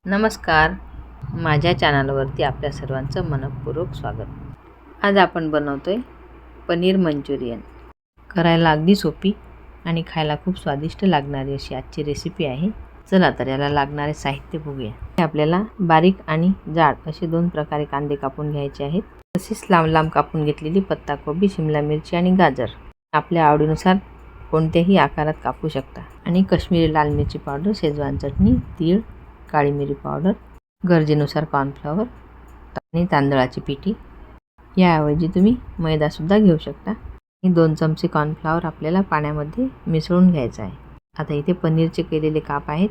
नमस्कार, माझ्या चॅनलवरती आपल्या सर्वांचं मनःपूर्वक स्वागत. आज आपण बनवतोय पनीर मंचुरियन. करायला अगदी सोपी आणि खायला खूप स्वादिष्ट लागणारी अशी आजची रेसिपी आहे. चला तर याला लागणारे साहित्य बघूया. आपल्याला बारीक आणि जाड असे दोन प्रकारे कांदे कापून घ्यायचे आहेत. तसेच लांब लांब कापून घेतलेली पत्ताकोबी, शिमला मिरची आणि गाजर आपल्या आवडीनुसार कोणत्याही आकारात कापू शकता. आणि काश्मीरी लाल मिरची पावडर, शेजवान चटणी, तीळ, काळी मिरी पावडर, गरजेनुसार कॉर्नफ्लॉवर आणि तांदळाची पिठी. याऐवजी तुम्ही मैदासुद्धा घेऊ शकता. हे 2 चमचे कॉर्नफ्लॉवर आपल्याला पाण्यामध्ये मिसळून घ्यायचं आहे. आता इथे पनीरचे केलेले काप आहेत,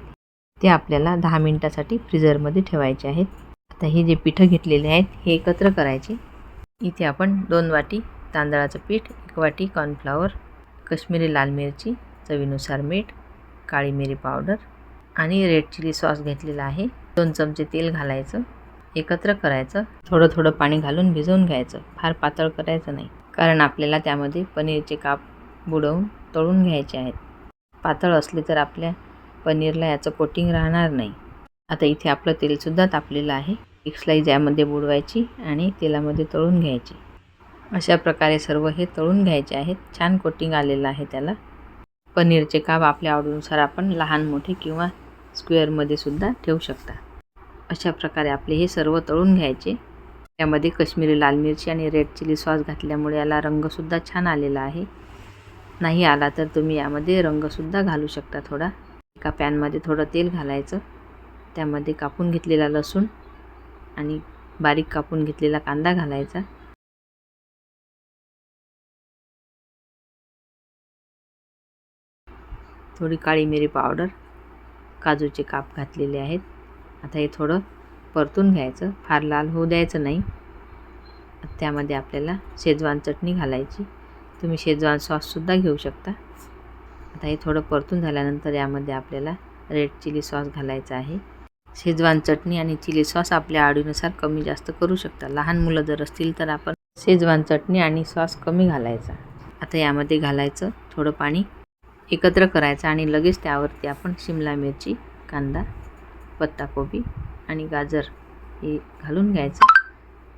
ते आपल्याला 10 मिनिटासाठी फ्रीजरमध्ये ठेवायचे आहेत. आता हे जे पिठं घेतलेले आहेत हे एकत्र करायचे. इथे आपण 2 वाटी तांदळाचं पीठ, 1 वाटी कॉर्नफ्लॉवर, काश्मीरी लाल मिरची, चवीनुसार मीठ, काळी मिरी पावडर आणि रेड चिली सॉस घेतलेला आहे. 2 चमचे तेल घालायचं, एकत्र करायचं. थोडं थोडं पाणी घालून भिजवून घ्यायचं. फार पातळ करायचं नाही, कारण आपल्याला त्यामध्ये पनीरचे काप बुडवून तळून घ्यायचे आहेत. पातळ असले तर आपल्या पनीरला याचं कोटिंग राहणार नाही. आता इथे आपलं तेलसुद्धा तापलेलं आहे. एक स्लाईस यामध्ये बुडवायची आणि तेलामध्ये तळून घ्यायची. अशा प्रकारे सर्व हे तळून घ्यायचे आहेत. छान कोटिंग आलेलं आहे त्याला. पनीरचे काप आपल्या आवडीनुसार आपण लहान, मोठे किंवा स्क्वेअरमध्ये सुद्धा ठेवू शकता. अशा प्रकारे आपले हे सर्व तळून घ्यायचे. यामध्ये काश्मीरी लाल मिरची आणि रेड चिली सॉस घातल्यामुळे याला रंगसुद्धा छान आलेला आहे. नाही आला तर तुम्ही यामध्ये रंगसुद्धा घालू शकता थोडा. एका पॅनमध्ये थोडं तेल घालायचं, त्यामध्ये कापून घेतलेला लसूण आणि बारीक कापून घेतलेला कांदा घालायचा. थोडी काळी मिरी पावडर, काजूचे काप घातलेले आहेत. आता हे थोडं परतून घ्यायचं, फार लाल होऊ द्यायचं नाही. त्यामध्ये आपल्याला शेजवान चटणी घालायची. तुम्ही शेजवान सॉससुद्धा घेऊ शकता. आता हे थोडं परतून झाल्यानंतर यामध्ये आपल्याला रेड चिली सॉस घालायचा आहे. शेजवान चटणी आणि चिली सॉस आपल्या आवडीनुसार कमी जास्त करू शकता. लहान मुलं जर असतील तर आपण शेजवान चटणी आणि सॉस कमी घालायचा. आता यामध्ये घालायचं थोडं पाणी, एकत्र करायचं आणि लगेच त्यावरती आपण शिमला मिरची, कांदा, पत्ताकोबी आणि गाजर हे घालून घ्यायचं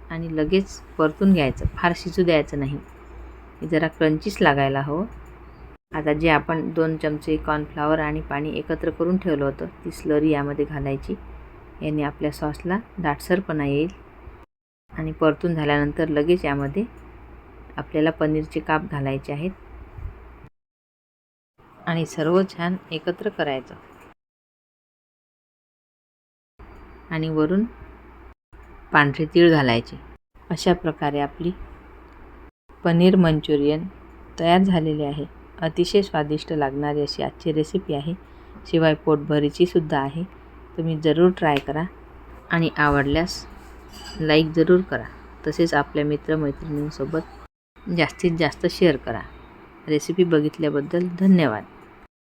आणि लगेच परतून घ्यायचं. फार शिजू द्यायचं नाही. हे जरा क्रंचीच लागायला हवं. आता जे आपण 2 चमचे कॉर्नफ्लॉवर आणि पाणी एकत्र करून ठेवलं होतं, ती स्लरी यामध्ये घालायची. याने आपल्या सॉसला दाटसरपणा येईल. आणि परतून झाल्यानंतर लगेच यामध्ये आपल्याला पनीरचे काप घालायचे आहेत आणि सर्व छान एकत्र करायचं. आणि वरून पांढरे तीळ घालायचे. अशा प्रकारे आपली पनीर मंचुरियन तयार झालेली आहे. अतिशय स्वादिष्ट लागणारी अशी आजची रेसिपी आहे. शिवाय पोटभरीची सुद्धा आहे. तुम्ही जरूर ट्राय करा आणि आवडल्यास लाईक जरूर करा. तसेच आपल्या मित्रमैत्रिणींसोबत जास्तीत जास्त शेअर करा. रेसिपी बघितल्याबद्दल धन्यवाद.